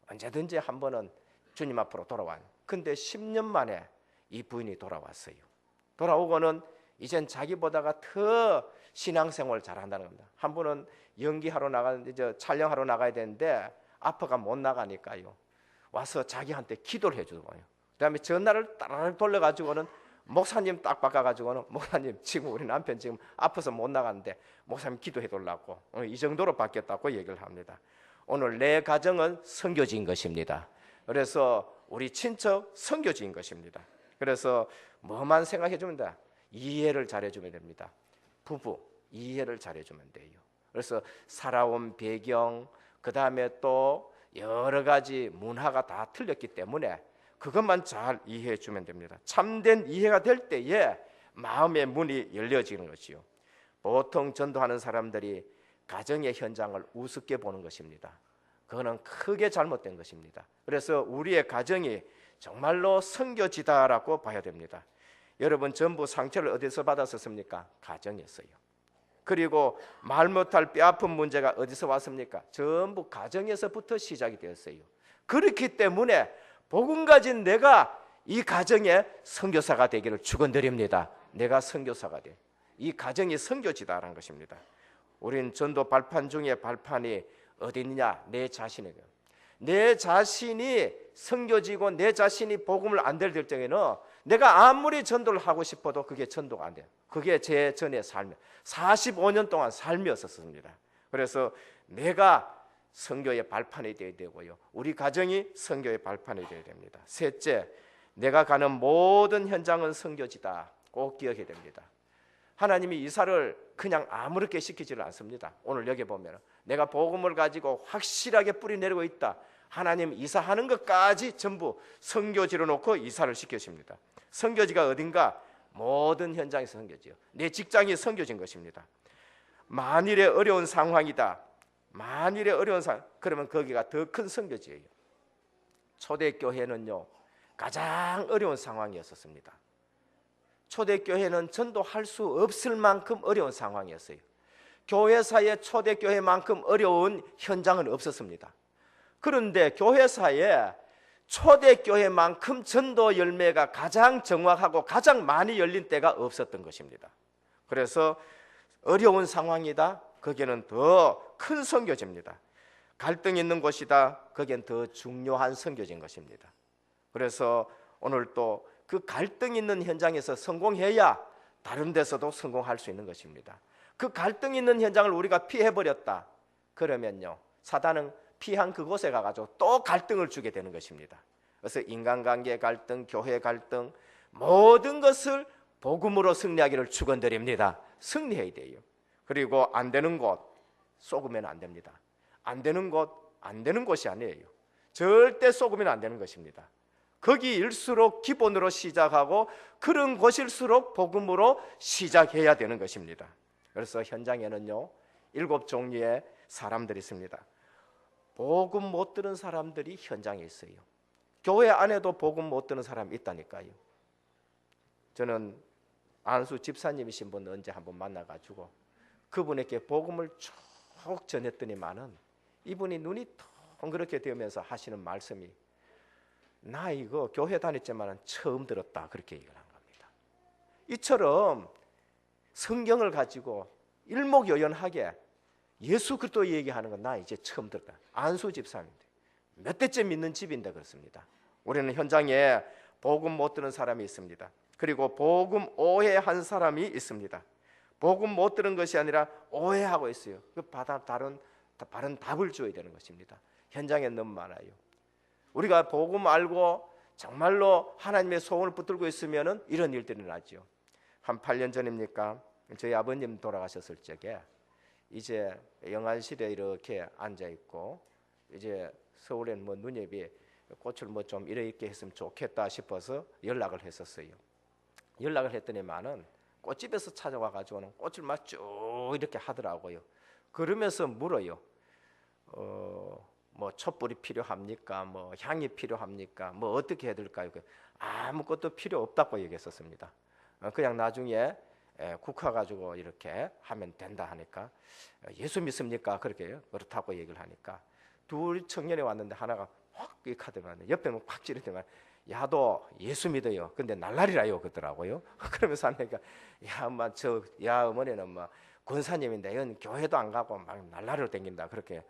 언제든지 한 번은 주님 앞으로 돌아와요. 근데 10년 만에 이 부인이 돌아왔어요. 돌아오고는 이젠 자기보다가 더 신앙생활을 잘한다는 겁니다. 한 분은 연기하러 이제 촬영하러 나가야 되는데 아파가 못 나가니까요, 와서 자기한테 기도를 해주고요. 그다음에 전화를 따라락 돌려가지고는 목사님 딱 바꿔가지고는, 목사님 지금 우리 남편 지금 아파서 못 나가는데 목사님 기도해 달라고, 이 정도로 바뀌었다고 얘기를 합니다. 오늘 내 가정은 선교지인 것입니다. 그래서 우리 친척 선교지인 것입니다. 그래서 뭐만 생각해 주면 돼? 이해를 잘해주면 됩니다. 부부 이해를 잘해주면 돼요. 그래서 살아온 배경, 그 다음에 또 여러 가지 문화가 다 틀렸기 때문에 그것만 잘 이해해 주면 됩니다. 참된 이해가 될 때에 마음의 문이 열려지는 것이요. 보통 전도하는 사람들이 가정의 현장을 우습게 보는 것입니다. 그거는 크게 잘못된 것입니다. 그래서 우리의 가정이 정말로 선교지다라고 봐야 됩니다. 여러분 전부 상처를 어디서 받았었습니까? 가정이었어요. 그리고 말 못할 뼈아픈 문제가 어디서 왔습니까? 전부 가정에서부터 시작이 되었어요. 그렇기 때문에 복음 가진 내가 이 가정의 선교사가 되기를 축원드립니다. 내가 선교사가 돼. 이 가정이 선교지다라는 것입니다. 우린 전도 발판 중에 발판이 어디 있느냐? 내 자신에게. 내 자신이 선교지고 내 자신이 복음을 안 될 적에는 내가 아무리 전도를 하고 싶어도 그게 전도가 안 돼요. 그게 제 전의 삶이 45년 동안 삶이었었습니다. 그래서 내가 선교의 발판이 되어야 되고요, 우리 가정이 선교의 발판이 되어야 됩니다. 셋째, 내가 가는 모든 현장은 선교지다. 꼭 기억해야 됩니다. 하나님이 이사를 그냥 아무렇게 시키지를 않습니다. 오늘 여기 보면 내가 복음을 가지고 확실하게 뿌리 내리고 있다. 하나님 이사하는 것까지 전부 선교지로 놓고 이사를 시키십니다. 선교지가 어딘가? 모든 현장에서 선교지요. 내 직장이 선교지인 것입니다. 만일의 어려운 상황이다. 만일의 어려운 상황, 그러면 거기가 더 큰 선교지예요. 초대교회는요, 가장 어려운 상황이었습니다. 초대교회는 전도할 수 없을 만큼 어려운 상황이었어요. 교회사에 초대교회만큼 어려운 현장은 없었습니다. 그런데 교회사에 초대교회만큼 전도 열매가 가장 정확하고 가장 많이 열린 때가 없었던 것입니다. 그래서 어려운 상황이다, 거기에는 더 큰 선교지입니다. 갈등 있는 곳이다, 거기엔 더 중요한 선교지인 것입니다. 그래서 오늘 또 그 갈등 있는 현장에서 성공해야 다른 데서도 성공할 수 있는 것입니다. 그 갈등 있는 현장을 우리가 피해버렸다 그러면요, 사단은 피한 그곳에 가가지고 또 갈등을 주게 되는 것입니다. 그래서 인간관계 갈등, 교회 갈등, 모든 것을 복음으로 승리하기를 축원드립니다. 승리해야 돼요. 그리고 안 되는 곳 쏘으면 안 됩니다. 안 되는 곳, 안 되는 곳이 아니에요. 절대 쏘으면 안 되는 것입니다. 거기일수록 기본으로 시작하고 그런 곳일수록 복음으로 시작해야 되는 것입니다. 그래서 현장에는요 7종류의 사람들이 있습니다. 복음 못 들은 사람들이 현장에 있어요. 교회 안에도 복음 못 들은 사람이 있다니까요. 저는 안수 집사님이신 분 언제 한번 만나가지고 그분에게 복음을 쭉 전했더니만은 이분이 눈이 동그랗게 되면서 하시는 말씀이, 나 이거 교회 다녔지만 처음 들었다, 그렇게 얘기를 한 겁니다. 이처럼 성경을 가지고 일목요연하게 예수 그리스도 얘기하는 건 나 이제 처음 들었다. 안수 집사님인데 몇 대째 믿는 집인데 그렇습니다. 우리는 현장에 복음 못 들은 사람이 있습니다. 그리고 복음 오해한 사람이 있습니다. 복음 못 들은 것이 아니라 오해하고 있어요. 그 바른 답을 줘야 되는 것입니다. 현장에 너무 많아요. 우리가 복음 알고 정말로 하나님의 소원을 붙들고 있으면 이런 일들이 나죠. 한 8년 전입니까? 저희 아버님 돌아가셨을 적에 이제 영안실에 이렇게 앉아 있고 이제 서울에는 뭐 눈엽이 꽃을 뭐 좀 이렇게 했으면 좋겠다 싶어서 연락을 했었어요. 연락을 했더니만은 꽃집에서 찾아와 가지고는 꽃을 막 쭉 이렇게 하더라고요. 그러면서 물어요. 뭐 촛불이 필요합니까? 뭐 향이 필요합니까? 뭐 어떻게 해야 될까요? 아무것도 필요 없다고 얘기했었습니다. 그냥 나중에 국화 가지고 이렇게 하면 된다 하니까, 예수 믿습니까? 그렇게 그렇다고 얘기를 하니까 둘 청년이 왔는데 하나가 확 이렇게 하더만 옆에 확 찌르더만, 야 너 예수 믿어요. 근데 날라리라요 그러더라고요. 그러면서 하니까 야 엄마 야 어머니는 뭐 권사님인데 이건 교회도 안 가고 막 날라리로 댕긴다, 그렇게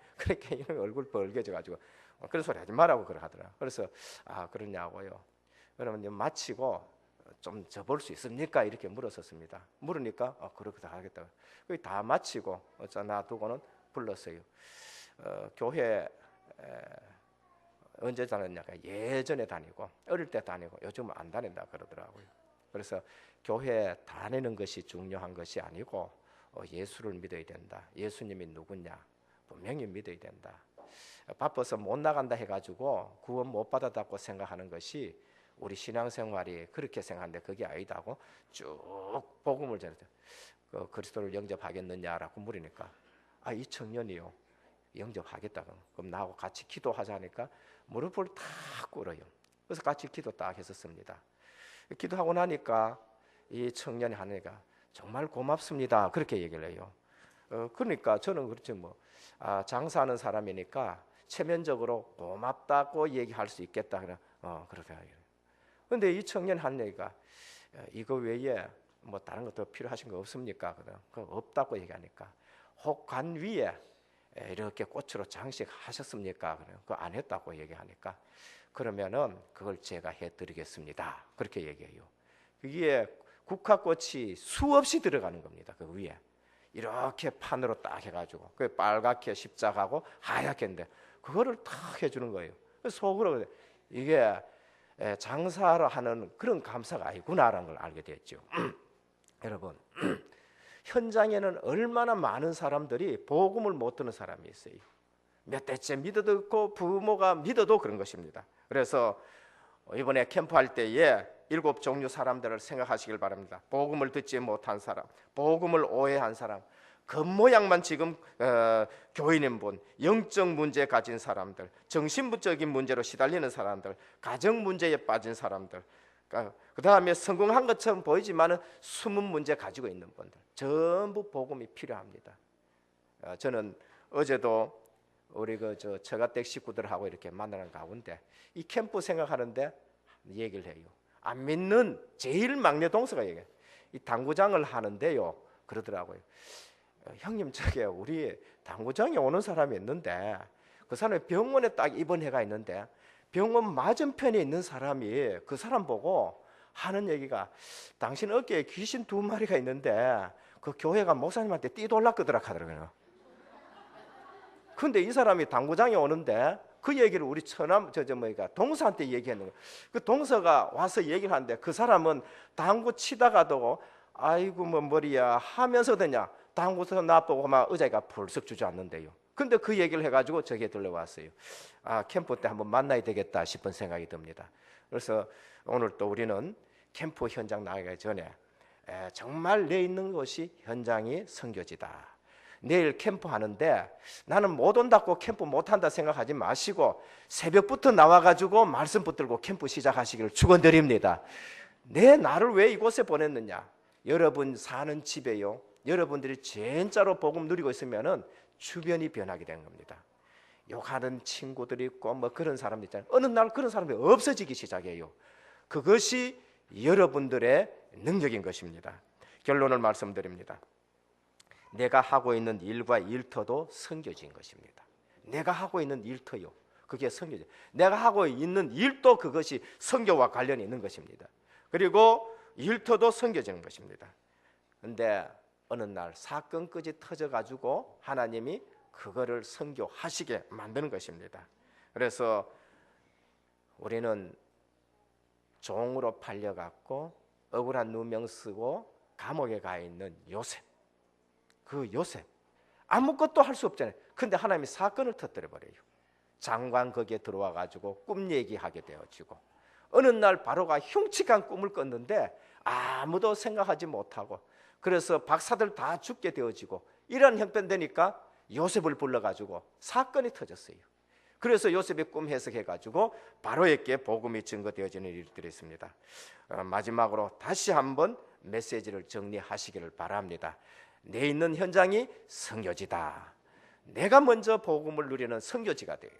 얼굴 벌개져 가지고 그런 소리 하지 말라고 그러 하더라. 그래서 그러냐고요. 그러면 이제 마치고 좀 져볼 수 있습니까? 이렇게 물었었습니다. 물으니까 그렇게 다 하겠다. 거의 다 마치고 놔두고는 불렀어요. 교회 언제 다녔냐가 예전에 다니고 어릴 때 다니고 요즘은 안 다닌다 그러더라고요. 그래서 교회 다니는 것이 중요한 것이 아니고 예수를 믿어야 된다. 예수님이 누구냐 분명히 믿어야 된다. 바빠서 못 나간다 해가지고 구원 못 받았다고 생각하는 것이 우리 신앙생활이 그렇게 생각하는데 그게 아니다고 쭉 복음을 전해서 그리스도를 영접하겠느냐라고 물으니까 이 청년이요 영접하겠다. 그럼 나하고 같이 기도하자니까 무릎을 탁 꿇어요. 그래서 같이 기도 딱 했었습니다. 기도하고 나니까 이 청년이 하니까 정말 고맙습니다, 그렇게 얘기를 해요. 그러니까 저는 그렇지 뭐 장사하는 사람이니까 체면적으로 고맙다고 얘기할 수 있겠다. 그렇게 해요. 근데 이 청년 한 얘기가 이거 외에 뭐 다른 것도 필요하신 거 없습니까? 그 없다고 얘기하니까 혹관 위에 이렇게 꽃으로 장식하셨습니까? 그거 안 했다고 얘기하니까 그러면은 그걸 제가 해드리겠습니다, 그렇게 얘기해요. 그게 국화꽃이 수없이 들어가는 겁니다. 그 위에 이렇게 판으로 딱 해가지고 그 빨갛게 십자가고 하얗게 했는데 그거를 딱 해주는 거예요. 그래서 속으로 이게 장사를 하는 그런 감사가 아니구나라는 걸 알게 됐죠. 여러분 현장에는 얼마나 많은 사람들이 복음을 못 듣는 사람이 있어요. 몇 대째 믿어도 있고 부모가 믿어도 그런 것입니다. 그래서 이번에 캠프할 때에 7종류 사람들을 생각하시길 바랍니다. 복음을 듣지 못한 사람, 복음을 오해한 사람, 겉모양만 지금 교인인 분, 영적 문제 가진 사람들, 정신부적인 문제로 시달리는 사람들, 가정 문제에 빠진 사람들, 그 다음에 성공한 것처럼 보이지만은 숨은 문제 가지고 있는 분들, 전부 복음이 필요합니다. 저는 어제도 우리 저 처가댁 식구들하고 이렇게 만나는 가운데 이 캠프 생각하는데 얘기를 해요. 안 믿는 제일 막내 동서가 얘기해. 이 당구장을 하는데요. 그러더라고요. 형님, 저게 우리 당구장에 오는 사람이 있는데 그 사람이 병원에 딱 입원해가 있는데 병원 맞은편에 있는 사람이 그 사람 보고 하는 얘기가 당신 어깨에 귀신 2마리가 있는데 그 교회가 목사님한테 띠돌락거더라 하더라고요. 근데 이 사람이 당구장에 오는데 그 얘기를 우리 처남 동서한테 얘기했는 거예요. 그 동서가 와서 얘기를 하는데 그 사람은 당구 치다가도 아이고 뭐 머리야 하면서도냐 당구서 나보고 막 의자가 불썩 주저앉는데요. 근데 그 얘기를 해가지고 저기에 들러왔어요. 아, 캠프 때 한번 만나야 되겠다 싶은 생각이 듭니다. 그래서 오늘 또 우리는 캠프 현장 나가기 전에 정말 내 있는 곳이 현장이 선교지다. 내일 캠프 하는데 나는 못 온다고 캠프 못 한다 생각하지 마시고 새벽부터 나와가지고 말씀 붙들고 캠프 시작하시기를 축원드립니다. 내 나를 왜 이곳에 보냈느냐? 여러분 사는 집에요. 여러분들이 진짜로 복음 누리고 있으면은 주변이 변하게 되는 겁니다. 욕하는 친구들이 있고 뭐 그런 사람들 있잖아요. 어느 날 그런 사람들이 없어지기 시작해요. 그것이 여러분들의 능력인 것입니다. 결론을 말씀드립니다. 내가 하고 있는 일과 일터도 선교지인 것입니다. 내가 하고 있는 일터요, 그게 선교지. 내가 하고 있는 일도 그것이 선교와 관련이 있는 것입니다. 그리고 일터도 선교지는 것입니다. 그런데 어느 날 사건까지 터져가지고 하나님이 그거를 선교하시게 만드는 것입니다. 그래서 우리는 종으로 팔려갔고 억울한 누명 쓰고 감옥에 가 있는 요셉, 그 요셉 아무것도 할 수 없잖아요. 근데 하나님이 사건을 터뜨려 버려요. 장관 거기에 들어와 가지고 꿈 얘기하게 되어지고 어느 날 바로가 흉측한 꿈을 꿨는데 아무도 생각하지 못하고 그래서 박사들 다 죽게 되어지고 이런 형편되니까 요셉을 불러가지고 사건이 터졌어요. 그래서 요셉이 꿈 해석해가지고 바로에게 복음이 증거되어지는 일들이 있습니다. 마지막으로 다시 한번 메시지를 정리하시기를 바랍니다. 내 있는 현장이 선교지다. 내가 먼저 복음을 누리는 선교지가 돼요.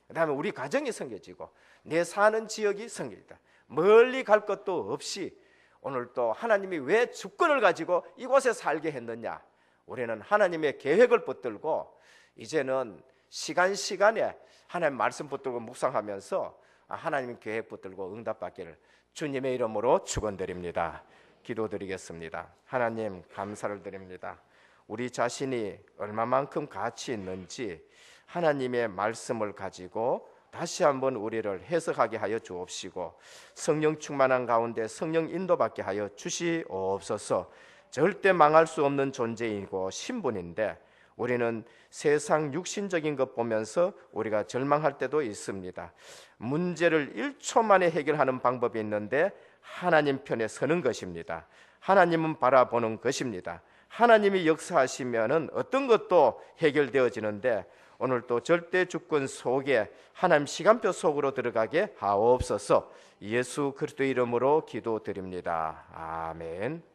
그 다음에 우리 가정이 선교지고 내 사는 지역이 선교지다. 멀리 갈 것도 없이 오늘 또 하나님이 왜 주권을 가지고 이곳에 살게 했느냐, 우리는 하나님의 계획을 붙들고 이제는 시간에 하나님 말씀 붙들고 묵상하면서 하나님 계획 붙들고 응답받기를 주님의 이름으로 축원드립니다. 기도드리겠습니다. 하나님, 감사를 드립니다. 우리 자신이 얼마만큼 가치 있는지 하나님의 말씀을 가지고 다시 한번 우리를 해석하게 하여 주옵시고 성령 충만한 가운데 성령 인도받게 하여 주시옵소서. 절대 망할 수 없는 존재이고 신분인데 우리는 세상 육신적인 것 보면서 우리가 절망할 때도 있습니다. 문제를 1초 만에 해결하는 방법이 있는데 하나님 편에 서는 것입니다. 하나님은 바라보는 것입니다. 하나님이 역사하시면은 어떤 것도 해결되어지는데 오늘 또 절대 주권 속에 하나님 시간표 속으로 들어가게 하옵소서. 예수 그리스도의 이름으로 기도드립니다. 아멘.